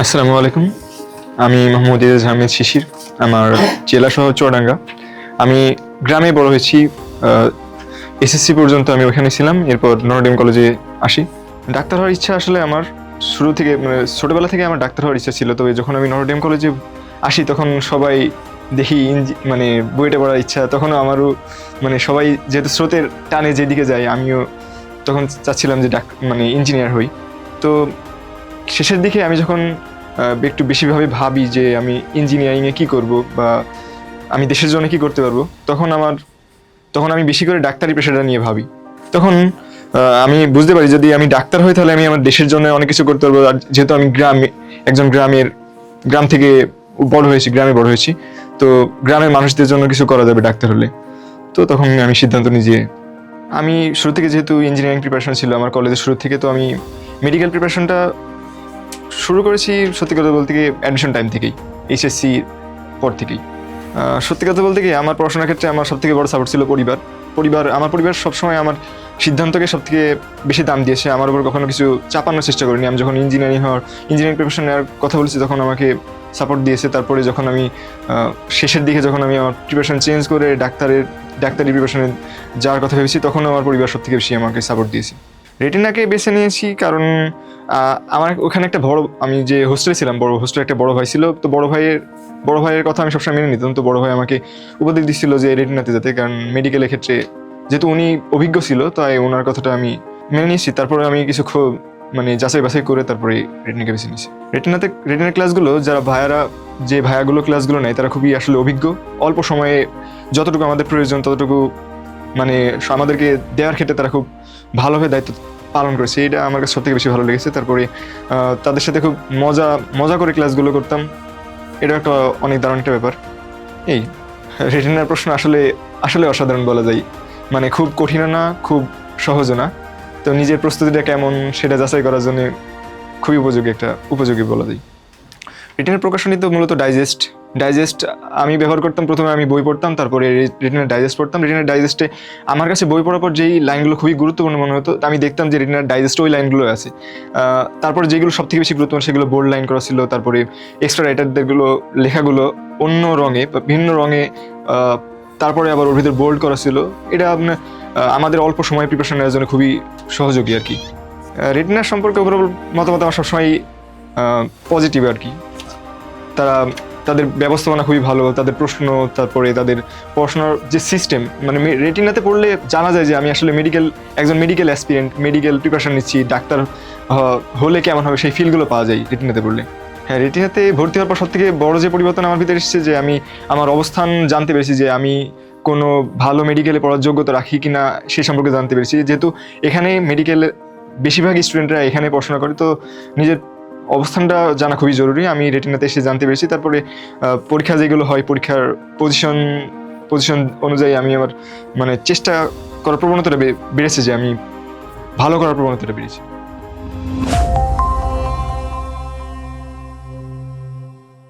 আসসালামু আলাইকুম। আমি মোহাম্মদ ইজাজ আহমেদ শিশির। আমার জেলা শহর চুয়াডাঙ্গা। আমি গ্রামে বড় হয়েছি। এসএসসি পর্যন্ত আমি ওখানে ছিলাম, এরপর নটরডেম কলেজে আসি। ডাক্তার হওয়ার ইচ্ছা আসলে আমার শুরু থেকে, মানে ছোটোবেলা থেকে আমার ডাক্তার হওয়ার ইচ্ছা ছিল। তবে যখন আমি নটরডেম কলেজে আসি তখন সবাই দেখি মানে বইটা পড়ার ইচ্ছা, তখনও আমারও মানে সবাই যেহেতু স্রোতের টানে যেদিকে যায়, আমিও তখন চাচ্ছিলাম যে মানে ইঞ্জিনিয়ার হই। তো শেষের দিকে আমি যখন একটু বেশিভাবে ভাবি যে আমি ইঞ্জিনিয়ারিংয়ে কী করব বা আমি দেশের জন্য কী করতে পারবো, তখন আমি বেশি করে ডাক্তারি পেশাটা নিয়ে ভাবি। তখন আমি বুঝতে পারি যদি আমি ডাক্তার হই তাহলে আমি আমার দেশের জন্য অনেক কিছু করতে পারবো। আর যেহেতু আমি একজন গ্রাম থেকে গ্রামে বড় হয়েছি, তো গ্রামের মানুষদের জন্য কিছু করা যাবে ডাক্তার হলে। তো তখন আমি সিদ্ধান্ত নিই যে আমি শুরু থেকে, যেহেতু ইঞ্জিনিয়ারিং প্রিপারেশন ছিল আমার কলেজের শুরু থেকে, তো আমি মেডিকেল প্রিপারেশনটা শুরু করেছি সত্যি কথা বলতে গিয়ে অ্যাডমিশন টাইম থেকেই, এইচএসসি পর থেকেই। সত্যি কথা বলতে গিয়ে আমার পড়াশোনার ক্ষেত্রে আমার সবথেকে বড় সাপোর্ট ছিল আমার পরিবার সবসময় আমার সিদ্ধান্তকে সবথেকে বেশি দাম দিয়েছে, আমার উপর কখনো কিছু চাপানোর চেষ্টা করিনি। আমি যখন ইঞ্জিনিয়ারিং প্রিপারেশন নেওয়ার কথা বলেছি তখন আমাকে সাপোর্ট দিয়েছে। তারপরে যখন আমি শেষের দিকে যখন আমি আমার প্রিপারেশন চেঞ্জ করে ডাক্তারি প্রিপারেশনে যাওয়ার কথা ভেবেছি, তখন আমার পরিবার সবথেকে বেশি আমাকে সাপোর্ট দিয়েছে। রেটিনাকে বেছে নিয়েছি কারণ আমার ওখানে একটা আমি যে হোস্টেলে ছিলাম, হোস্টেলে একটা বড় ভাই ছিল। তো বড় ভাইয়ের কথা আমি সবসময় মেনে নিতাম। তো বড় ভাই আমাকে উপদেশ দিচ্ছিল যে রেটিনাতে যেতে, কারণ মেডিকেলের ক্ষেত্রে যেহেতু উনি অভিজ্ঞ ছিল, তাই ওনার কথাটা আমি মেনে নিয়েছি। তারপরে আমি কিছু মানে যাচাই বাছাই করে তারপরে রেটিনাকে বেছে নিয়েছি। রেটিনার ক্লাসগুলো যে ভাইয়াগুলো ক্লাসগুলো নেয় তারা খুবই আসলে অভিজ্ঞ। অল্প সময়ে যতটুকু আমাদের প্রয়োজন ততটুকু মানে আমাদেরকে দেওয়ার ক্ষেত্রে তারা খুব ভালোভাবে দায়িত্ব পালন করেছে। এটা আমার কাছে সবথেকে বেশি ভালো লেগেছে। তারপরে তাদের সাথে খুব মজা করে ক্লাসগুলো করতাম। এটা একটা অনেক দারুণ একটা ব্যাপার। এই রেটিনার প্রশ্ন আসলে অসাধারণ বলা যায়। মানে খুব কঠিনও না, খুব সহজও না। তো নিজের প্রস্তুতিটা কেমন সেটা যাচাই করার জন্য খুবই উপযোগী বলা যায়। রিটেনের প্রকাশনী তো মূলত ডাইজেস্ট আমি ব্যবহার করতাম। প্রথমে আমি বই পড়তাম, তারপরে রিটেনের ডাইজেস্ট পড়তাম। রিটেনের ডাইজেস্টে আমার কাছে বই পড়ার পর যেই লাইনগুলো খুবই গুরুত্বপূর্ণ মনে হতো, আমি দেখতাম যে রিটেনের ডাইজেস্টে ওই লাইনগুলো আছে। তারপরে যেগুলো সব থেকে বেশি গুরুত্বপূর্ণ সেগুলো বোল্ড লাইন করা ছিল। তারপরে এক্সট্রা রাইটারদেরগুলো লেখাগুলো অন্য রঙে বা ভিন্ন রঙে, তারপরে আবার ওর ভিতরে বোল্ড করা ছিল। এটা আমাদের অল্প সময় প্রিপারেশন নেওয়ার জন্য খুবই সহযোগী আর কি। রেটিনার সম্পর্কে ওভারঅল মতামত আমার সবসময় পজিটিভ আর কি। তাদের ব্যবস্থাপনা খুবই ভালো, তাদের প্রশ্ন, তারপরে তাদের পড়াশোনার যে সিস্টেম, মানে রেটিনাতে পড়লে জানা যায় যে আমি আসলে একজন মেডিকেল অ্যাসপিরেন্ট, মেডিকেল প্রিপারেশন নিচ্ছি, ডাক্তার হলে কেমন হবে সেই ফিলগুলো পাওয়া যায় রেটিনাতে পড়লে। হ্যাঁ, রেটিনাতে ভর্তি হওয়ার পর সবথেকে বড় যে পরিবর্তন আমার ভিতরে এসেছে যে আমি আমার অবস্থান জানতে পেরেছি, যে আমি কোনো ভালো মেডিকেলে পড়ার যোগ্যতা রাখি কিনা সেই সম্পর্কে জানতে পেরেছি। যেহেতু এখানে বেশিরভাগ স্টুডেন্টরা এখানে পড়াশোনা করে, তো নিজের অবস্থানটা জানা খুবই জরুরি। আমি রেটিনাতে এসে জানতে পেরেছি। তারপরে পরীক্ষা যেগুলো হয়, পরীক্ষার পজিশন অনুযায়ী আমি আমার মানে চেষ্টা করার প্রবণতাটা বেড়েছে, যে আমি ভালো করার প্রবণতাটা বেড়েছে।